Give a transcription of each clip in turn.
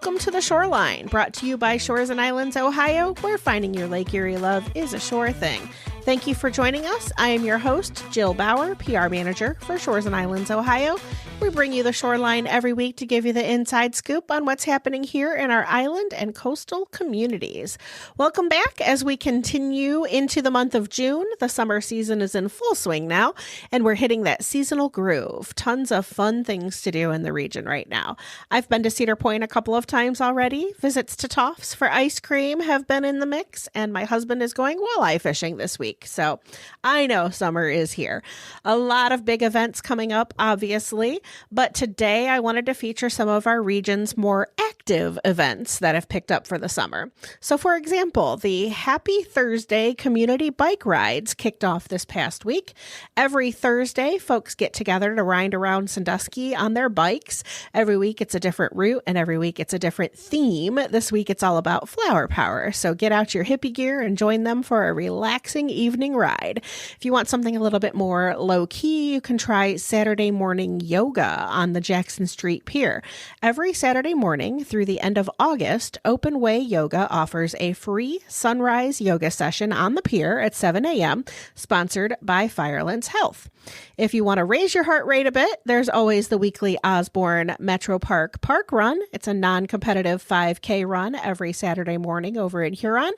Welcome to the Shoreline, brought to you by Shores and Islands, Ohio, where finding your Lake Erie love is a sure thing. Thank you for joining us. I am your host, Jill Bauer, PR Manager for Shores and Islands, Ohio. We bring you the Shoreline every week to give you the inside scoop on what's happening here in our island and coastal communities. Welcome back as we continue into the month of June. The summer season is in full swing now, and we're hitting that seasonal groove. Tons of fun things to do in the region right now. I've been to Cedar Point a couple of times already. Visits to Toffs for ice cream have been in the mix, and my husband is going walleye fishing this week. So I know summer is here. A lot of big events coming up, obviously, but today I wanted to feature some of our region's more active events that have picked up for the summer. So for example, the Happy Thursday community bike rides kicked off this past week. Every Thursday, folks get together to ride around Sandusky on their bikes. Every week it's a different route, and every week it's a different theme. This week it's all about flower power. So get out your hippie gear and join them for a relaxing evening ride. If you want something a little bit more low-key, you can try Saturday morning yoga on the Jackson Street Pier. Every Saturday morning through the end of August, Open Way Yoga offers a free sunrise yoga session on the pier at 7 a.m., sponsored by Firelands Health. If you want to raise your heart rate a bit, there's always the weekly Osborne Metro Park Park Run. It's a non-competitive 5K run every Saturday morning over in Huron.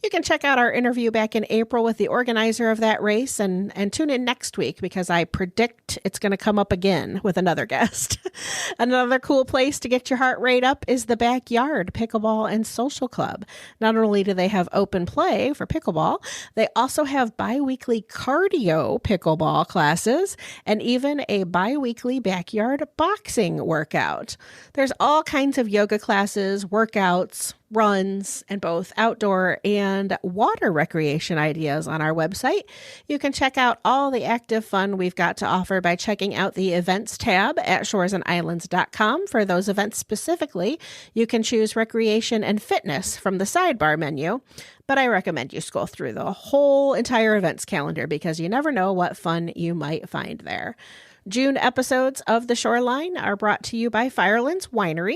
You can check out our interview back in April with the organizer of that race and tune in next week because I predict it's going to come up again with another guest. Another cool place to get your heart rate up is the Backyard Pickleball and Social Club. Not only do they have open play for pickleball, they also have bi-weekly cardio pickleball classes and even a bi-weekly backyard boxing workout. There's all kinds of yoga classes, workouts, runs, and both outdoor and water recreation ideas on our website. You can check out all the active fun we've got to offer by checking out the events tab at shoresandislands.com. For those events specifically, you can choose recreation and fitness from the sidebar menu, but I recommend you scroll through the whole entire events calendar because you never know what fun you might find there. June episodes of The Shoreline are brought to you by Firelands Winery.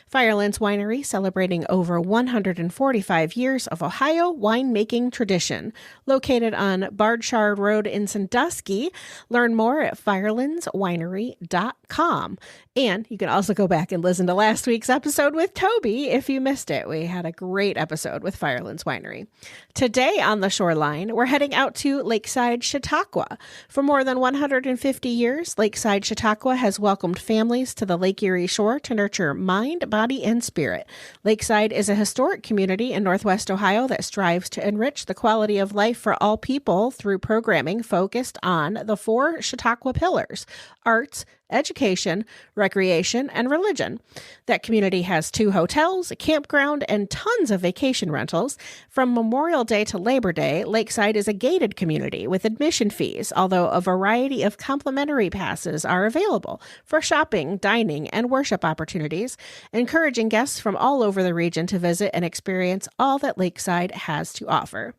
Firelands Winery, celebrating over 145 years of Ohio winemaking tradition. Located on Bardshard Road in Sandusky. Learn more at firelandswinery.com. And you can also go back and listen to last week's episode with Toby if you missed it. We had a great episode with Firelands Winery. Today on the Shoreline, we're heading out to Lakeside, Chautauqua. For more than 150 years, Lakeside, Chautauqua has welcomed families to the Lake Erie shore to nurture mind, body, and spirit. Lakeside is a historic community in Northwest Ohio that strives to enrich the quality of life for all people through programming focused on the four Chautauqua pillars: arts, education, recreation, and religion. That community has 2 hotels, a campground, and tons of vacation rentals. From Memorial Day to Labor Day, Lakeside is a gated community with admission fees, although a variety of complimentary passes are available for shopping, dining, and worship opportunities, encouraging guests from all over the region to visit and experience all that Lakeside has to offer.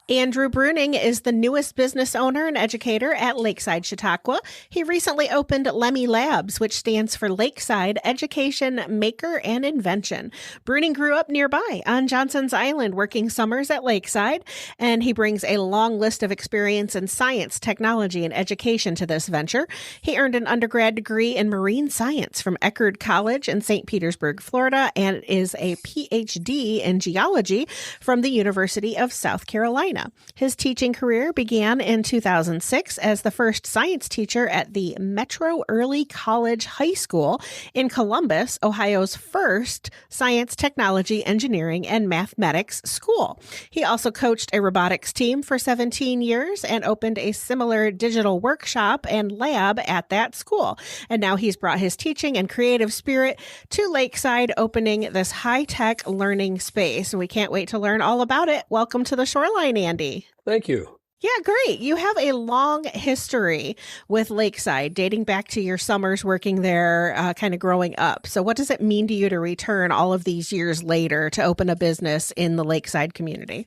Andrew Bruning is the newest business owner and educator at Lakeside, Chautauqua. He recently opened LEMI Labs, which stands for Lakeside Education, Maker, and Invention. Bruning grew up nearby on Johnson's Island, working summers at Lakeside, and he brings a long list of experience in science, technology, and education to this venture. He earned an undergrad degree in marine science from Eckerd College in St. Petersburg, Florida, and is a PhD in geology from the University of South Carolina. His teaching career began in 2006 as the first science teacher at the Metro Early College High School in Columbus, Ohio's first science, technology, engineering, and mathematics school. He also coached a robotics team for 17 years and opened a similar digital workshop and lab at that school. And now he's brought his teaching and creative spirit to Lakeside, opening this high-tech learning space. And we can't wait to learn all about it. Welcome to the Shoreline, Andy. Thank you. Yeah, great. You have a long history with Lakeside, dating back to your summers working there, kind of growing up. So what does it mean to you to return all of these years later to open a business in the Lakeside community?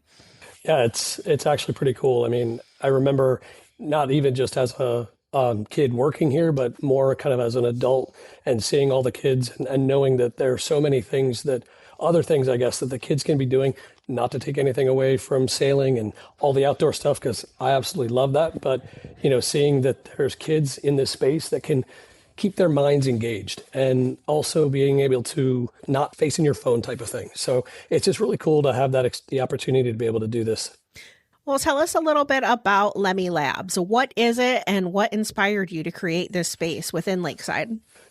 Yeah, it's actually pretty cool. I mean, I remember not even just as a kid working here, but more kind of as an adult and seeing all the kids and knowing that there are so many things other things, I guess, that the kids can be doing, not to take anything away from sailing and all the outdoor stuff, because I absolutely love that. But, seeing that there's kids in this space that can keep their minds engaged and also being able to not facing your phone type of thing. So it's just really cool to have the opportunity to be able to do this. Well, tell us a little bit about LEMI Labs. What is it and what inspired you to create this space within Lakeside?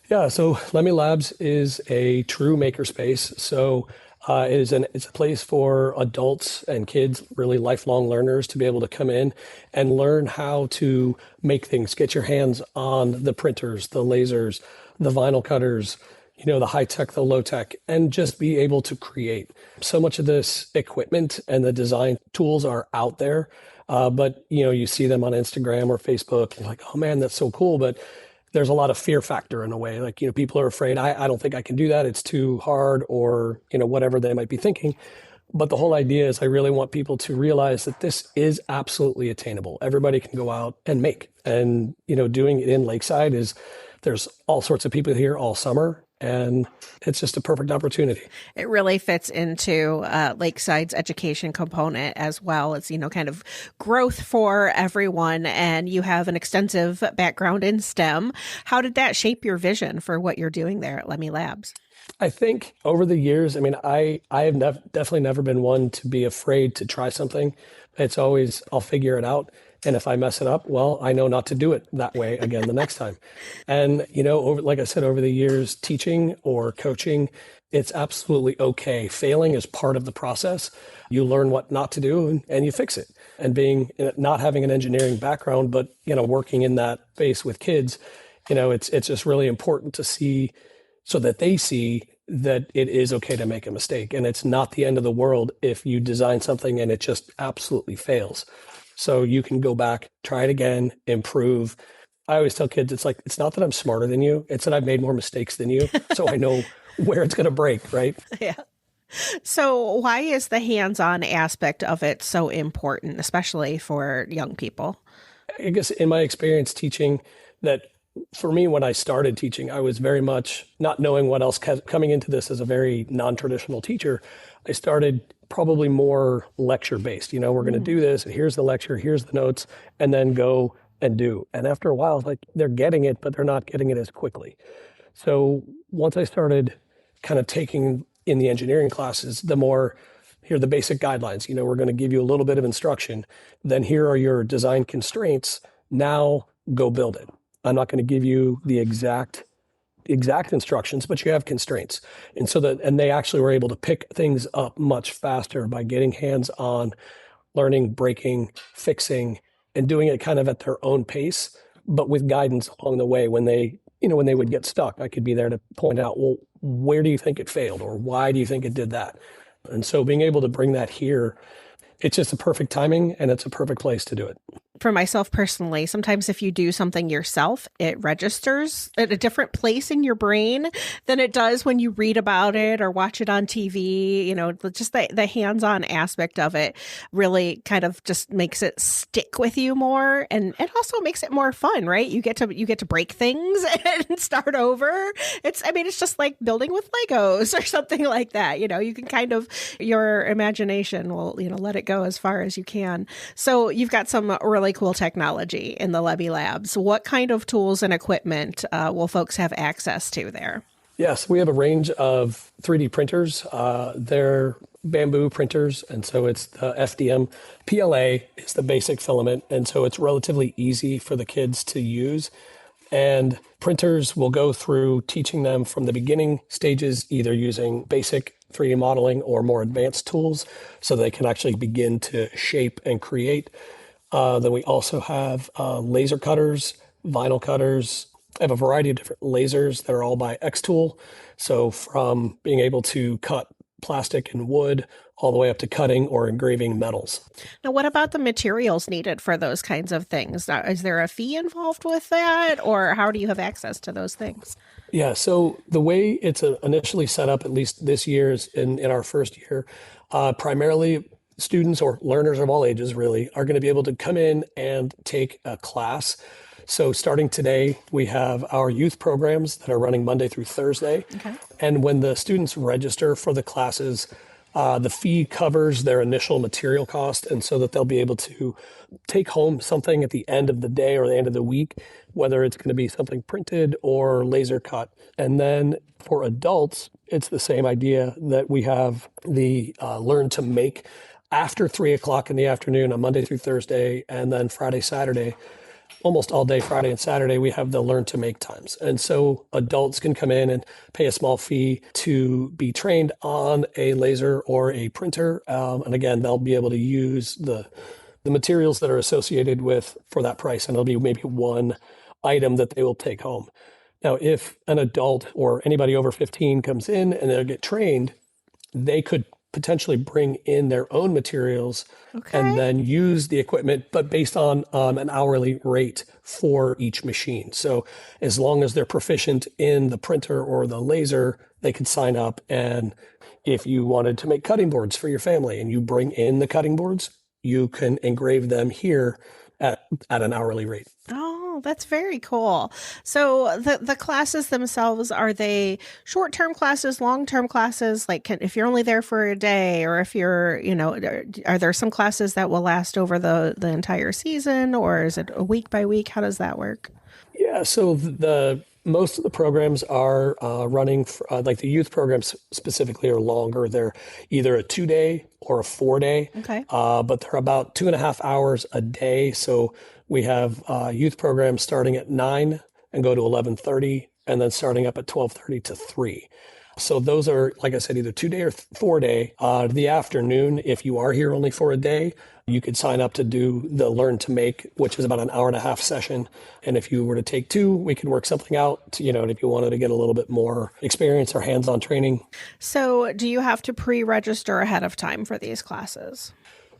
Yeah, so LEMI Labs is a true makerspace. So it's a place for adults and kids, really lifelong learners, to be able to come in and learn how to make things, get your hands on the printers, the lasers, the vinyl cutters, the high tech, the low tech, and just be able to create. So much of this equipment and the design tools are out there, but you see them on Instagram or Facebook, and you're like, oh man, that's so cool. But there's a lot of fear factor in a way. Like, people are afraid, I don't think I can do that. It's too hard, or, whatever they might be thinking. But the whole idea is I really want people to realize that this is absolutely attainable. Everybody can go out and make. And, doing it in Lakeside there's all sorts of people here all summer. And it's just a perfect opportunity. It really fits into Lakeside's education component as well. It's, kind of growth for everyone. And you have an extensive background in STEM. How did that shape your vision for what you're doing there at LEMI Labs? I think over the years, I have definitely never been one to be afraid to try something. It's always, I'll figure it out. And if I mess it up, well, I know not to do it that way again the next time. And, like I said, over the years, teaching or coaching, it's absolutely okay. Failing is part of the process. You learn what not to do and you fix it. And not having an engineering background, but, working in that space with kids, it's just really important to see so that they see that it is okay to make a mistake. And it's not the end of the world if you design something and it just absolutely fails. So you can go back, try it again, improve. I always tell kids, it's not that I'm smarter than you. It's that I've made more mistakes than you. So I know where it's going to break, right? Yeah. So why is the hands-on aspect of it so important, especially for young people? I guess in my experience teaching, that for me, when I started teaching, I was very much not knowing what else. Coming into this as a very non-traditional teacher, I started probably more lecture based. We're going to do this. Here's the lecture. Here's the notes, and then go and do. And after a while, it's like they're getting it, but they're not getting it as quickly. So once I started kind of taking in the engineering classes, here are the basic guidelines. We're going to give you a little bit of instruction. Then here are your design constraints. Now go build it. I'm not going to give you the exact instructions, but you have constraints. And they actually were able to pick things up much faster by getting hands on, learning, breaking, fixing, and doing it kind of at their own pace, but with guidance along the way. When they would get stuck, I could be there to point out, well, where do you think it failed? Or why do you think it did that? And so being able to bring that here, it's just a perfect timing and it's a perfect place to do it. For myself personally, sometimes if you do something yourself, it registers at a different place in your brain than it does when you read about it or watch it on TV. Just the hands-on aspect of it really kind of just makes it stick with you more, and it also makes it more fun, right? You get to break things and start over. It's just like building with Legos or something like that. You can kind of, your imagination will, let it go as far as you can. So you've got some really cool technology in the LEMI Labs. What kind of tools and equipment will folks have access to there? Yes, we have a range of 3D printers. They're bamboo printers, and so it's the FDM. PLA is the basic filament, and so it's relatively easy for the kids to use. And printers will go through teaching them from the beginning stages, either using basic 3D modeling or more advanced tools, so they can actually begin to shape and create. Then we also have laser cutters, vinyl cutters. I have a variety of different lasers that are all by X-Tool. So from being able to cut plastic and wood all the way up to cutting or engraving metals. Now, what about the materials needed for those kinds of things? Now, is there a fee involved with that, or how do you have access to those things? Yeah, so the way it's initially set up, at least this year, is in our first year, primarily students or learners of all ages really are going to be able to come in and take a class So starting today, we have our youth programs that are running Monday through Thursday. Okay. And when the students register for the classes, the fee covers their initial material cost, and so that they'll be able to take home something at the end of the day or the end of the week, whether it's going to be something printed or laser cut. And then for adults, it's the same idea that we have the Learn to Make after 3 o'clock in the afternoon on Monday through Thursday, and then Friday, Saturday. Almost all day Friday and Saturday, we have the Learn to Make times. And so adults can come in and pay a small fee to be trained on a laser or a printer. And again, they'll be able to use the materials that are associated with for that price. And it'll be maybe one item that they will take home. Now, if an adult or anybody over 15 comes in and they'll get trained, they could potentially bring in their own materials and then use the equipment, but based on an hourly rate for each machine. So as long as they're proficient in the printer or the laser, they could sign up. And if you wanted to make cutting boards for your family and you bring in the cutting boards, you can engrave them here at an hourly rate. Oh, that's very cool. So the classes themselves, are they short-term classes, long-term classes? Like if you're only there for a day, or if you're, are there some classes that will last over the entire season, or is it a week by week? How does that work? Yeah, so most of the programs are running, like the youth programs specifically are longer. They're either a 2-day or a 4-day, but they're about 2.5 hours a day. So we have youth programs starting at 9 and go to 11:30, and then starting up at 12:30 to 3. So those are, like I said, either 2-day or 4-day. The afternoon, if you are here only for a day, you could sign up to do the Learn to Make, which is about an 1.5-hour session. And if you were to take 2, we could work something out, if you wanted to get a little bit more experience or hands-on training. So do you have to pre-register ahead of time for these classes?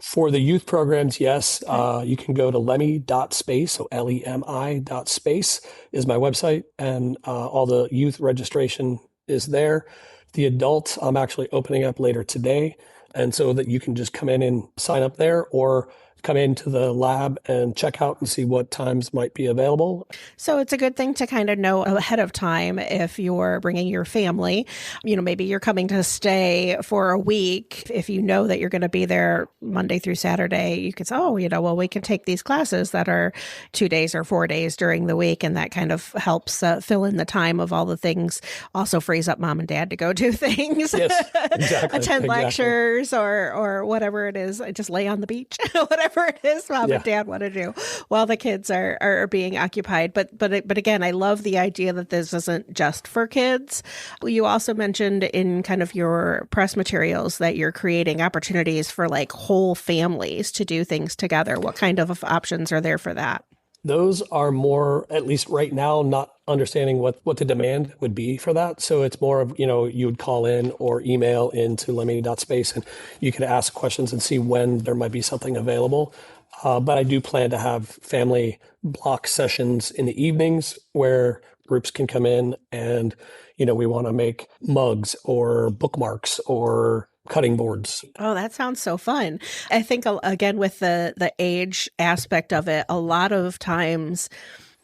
For the youth programs, yes. You can go to LEMI.space, so LEMI.space is my website, and all the youth registration is there. The adults, I'm actually opening up later today, and so that you can just come in and sign up there, or come into the lab and check out and see what times might be available. So it's a good thing to kind of know ahead of time if you're bringing your family. Maybe you're coming to stay for a week. If you know that you're going to be there Monday through Saturday, you could say, we can take these classes that are 2 days or 4 days during the week. And that kind of helps fill in the time of all the things. Also frees up mom and dad to go do things. Yes, exactly. Attend lectures or whatever it is. Just lay on the beach, whatever it is mom and dad want to do while the kids are being occupied. But again, I love the idea that this isn't just for kids. You also mentioned in kind of your press materials that you're creating opportunities for like whole families to do things together. What kind of options are there for that? Those are more, at least right now, not understanding what the demand would be for that. So it's more of, you would call in or email into LEMI.space, and you could ask questions and see when there might be something available. But I do plan to have family block sessions in the evenings where groups can come in and, we want to make mugs or bookmarks or cutting boards. Oh, that sounds so fun. I think, again, with the age aspect of it, a lot of times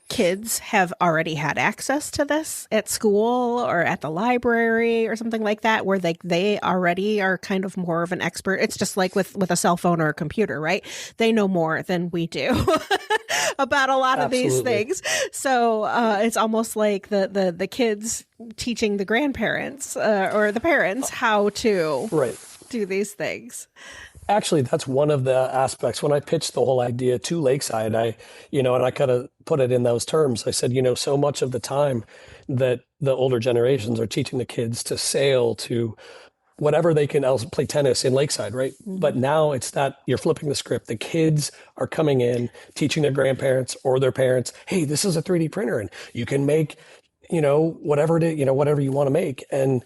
kids have already had access to this at school or at the library or something like that, where they already are kind of more of an expert. It's just like with a cell phone or a computer, right? They know more than we do about a lot of these things. So it's almost like the kids teaching the grandparents or the parents how to do these things. Actually, that's one of the aspects. When I pitched the whole idea to Lakeside, and I kind of put it in those terms. I said, so much of the time that the older generations are teaching the kids to sail, to whatever they can else play tennis in Lakeside, right? Mm-hmm. But now it's that you're flipping the script. The kids are coming in, teaching their grandparents or their parents, hey, this is a 3D printer and you can make, whatever it is, whatever you want to make. And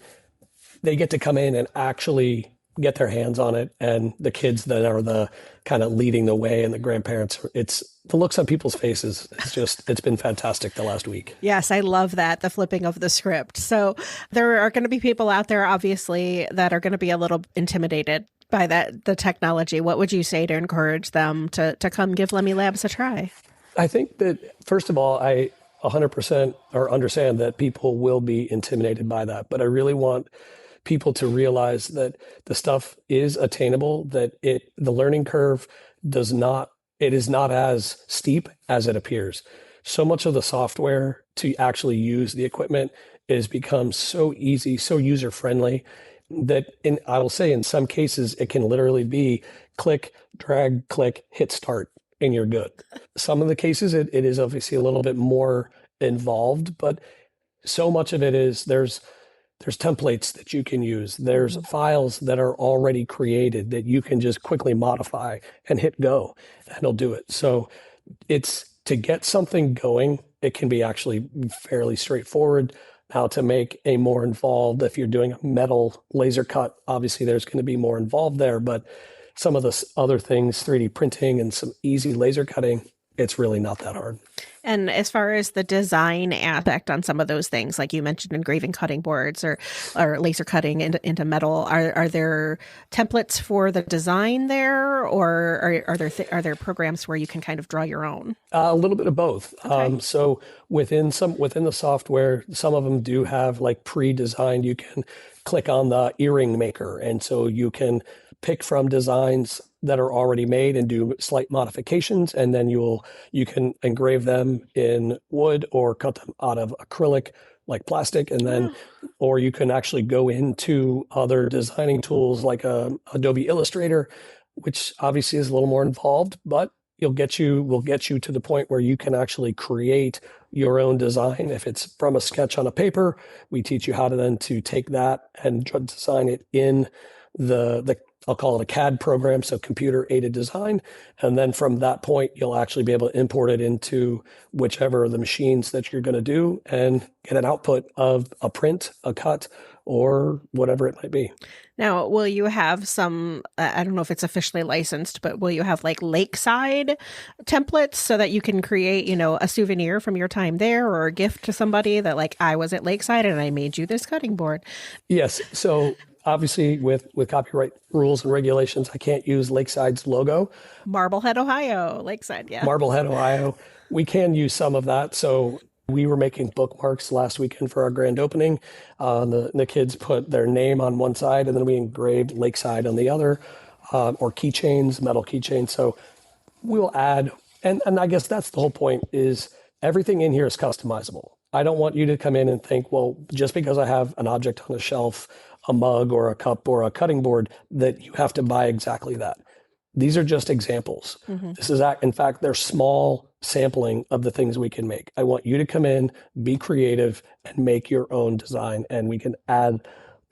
they get to come in and actually get their hands on it. And the kids that are the kind of leading the way, and the grandparents, it's the looks on people's faces. It's been fantastic the last week. Yes, I love that, the flipping of the script. So there are going to be people out there, obviously, that are going to be a little intimidated by the technology. What would you say to encourage them to come give LEMI Labs a try? I think that, first of all, I 100% or understand that people will be intimidated by that, but I really want people to realize that the stuff is attainable, that the learning curve does not, it is not as steep as it appears. So much of the software to actually use the equipment is become so easy, so user friendly that I will say in some cases, it can literally be click, drag, click, hit start, and you're good. Some of the cases, it is obviously a little bit more involved, but so much of it is there's templates that you can use. There's files that are already created that you can just quickly modify and hit go, and it'll do it. So it's to get something going, it can be actually fairly straightforward. Now to make a more involved, if you're doing a metal laser cut, obviously there's going to be more involved there, but some of the other things, 3D printing and some easy laser cutting, it's really not that hard. And as far as the design aspect on some of those things, like you mentioned, engraving cutting boards or laser cutting into metal, are there templates for the design there, or are there programs where you can kind of draw your own? A little bit of both. Okay. So within the software, some of them do have like pre-designed. You can click on the earring maker, and so you can pick from designs that are already made and do slight modifications, and then you can engrave them in wood or cut them out of acrylic like plastic, and then or you can actually go into other designing tools like Adobe Illustrator, which obviously is a little more involved, but will get you to the point where you can actually create your own design. If it's from a sketch on a paper, we teach you how to take that and design it in the I'll call it a CAD program, so computer aided design. And then from that point, you'll actually be able to import it into whichever of the machines that you're going to do and get an output of a print, a cut, or whatever it might be. Now, will you have some, I don't know if it's officially licensed, but will you have like Lakeside templates so that you can create, a souvenir from your time there, or a gift to somebody that like, I was at Lakeside and I made you this cutting board? Yes. So obviously with copyright rules and regulations, I can't use Lakeside's logo. Marblehead, Ohio, Lakeside, yeah. Marblehead, Ohio. We can use some of that. So we were making bookmarks last weekend for our grand opening. The kids put their name on one side, and then we engraved Lakeside on the other, or keychains, metal keychains. So we'll add, and I guess that's the whole point, is everything in here is customizable. I don't want you to come in and think, well, just because I have an object on a shelf, a mug or a cup or a cutting board, that you have to buy exactly that. These are just examples. Mm-hmm. This is, in fact, they're small sampling of the things we can make. I want you to come in, be creative, and make your own design. And we can add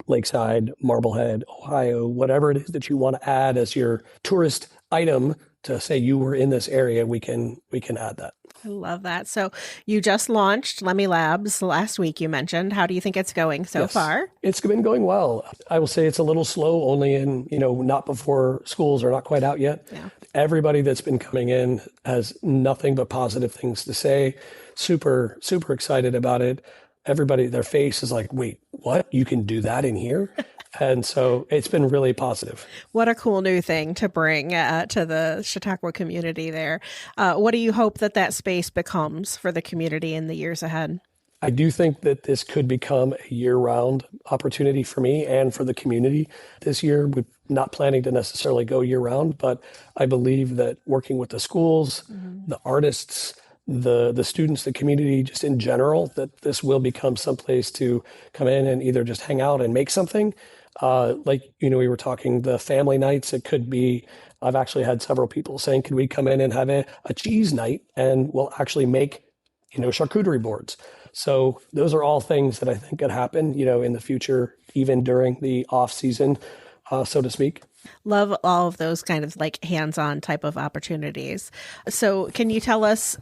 Lakeside, Marblehead, Ohio, whatever it is that you want to add as your tourist item to say you were in this area, we can add that. I love that. So you just launched LEMI Labs last week, you mentioned. How do you think it's going so far? It's been going well. I will say it's a little slow, only in, not before schools are not quite out yet. Yeah. Everybody that's been coming in has nothing but positive things to say. Super, super excited about it. Everybody, their face is like, wait, what? You can do that in here? And so it's been really positive. What a cool new thing to bring to the Chautauqua community there. What do you hope that space becomes for the community in the years ahead? I do think that this could become a year-round opportunity for me and for the community. This year, we're not planning to necessarily go year-round, but I believe that working with the schools, the artists, the students, the community, just in general, that this will become someplace to come in and either just hang out and make something. We were talking the family nights. It could be, I've actually had several people saying, could we come in and have a cheese night, and we'll actually make, charcuterie boards. So those are all things that I think could happen, in the future, even during the off season, so to speak. Love all of those kind of like hands-on type of opportunities. So can you tell us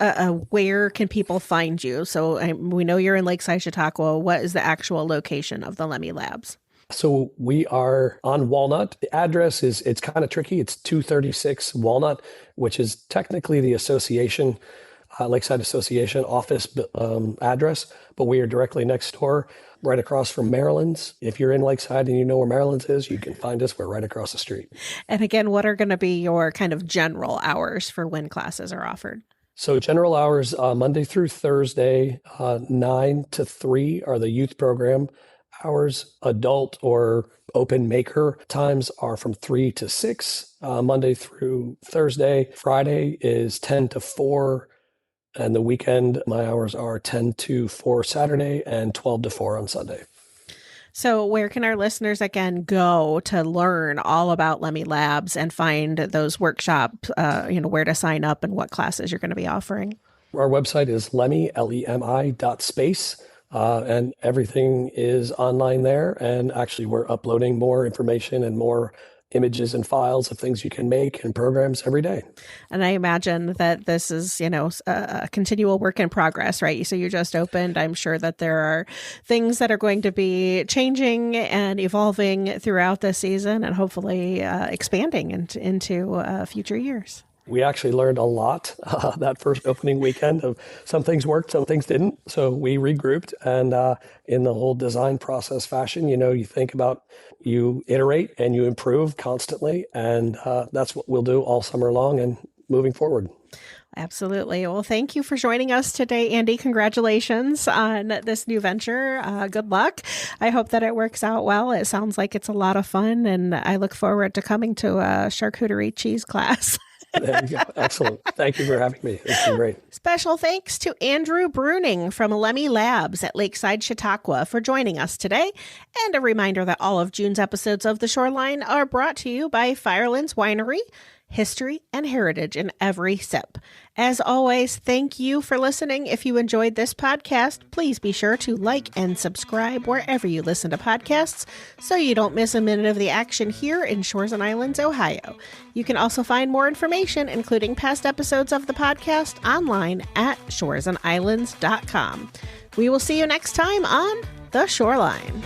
where can people find you? So we know you're in Lakeside, Chautauqua. What is the actual location of the LEMI Labs? So we are on Walnut. The address it's kind of tricky. It's 236 Walnut, which is technically the association, Lakeside Association office address, but we are directly next door, right across from Maryland's. If you're in Lakeside and you know where Maryland's is, you can find us. We're right across the street. And again, what are going to be your kind of general hours for when classes are offered? So general hours, Monday through Thursday, 9 to 3 are the youth program hours. Adult or open maker times are from 3 to 6, Monday through Thursday. Friday is 10 to 4. And the weekend, my hours are 10 to 4 Saturday and 12 to 4 on Sunday. So where can our listeners, again, go to learn all about LEMI Labs and find those workshops, where to sign up and what classes you're going to be offering? Our website is LEMI, LEMI.space, and everything is online there. And actually, we're uploading more information and more images and files of things you can make and programs every day. And I imagine that this is, a continual work in progress, right? So you just opened. I'm sure that there are things that are going to be changing and evolving throughout this season and hopefully expanding into future years. We actually learned a lot that first opening weekend of some things worked, some things didn't. So we regrouped, and in the whole design process fashion, you think about, you iterate and you improve constantly. And that's what we'll do all summer long and moving forward. Absolutely. Well, thank you for joining us today, Andy. Congratulations on this new venture. Good luck. I hope that it works out well. It sounds like it's a lot of fun, and I look forward to coming to a charcuterie cheese class. There you go. Excellent. Thank you for having me. It's been great. Special thanks to Andrew Bruning from LEMI Labs at Lakeside, Chautauqua for joining us today. And a reminder that all of June's episodes of The Shoreline are brought to you by Firelands Winery. History and heritage in every sip. As always, thank you for listening. If you enjoyed this podcast, please be sure to like and subscribe wherever you listen to podcasts so you don't miss a minute of the action here in Shores and Islands, Ohio. You can also find more information, including past episodes of the podcast, online at shoresandislands.com. We will see you next time on The Shoreline.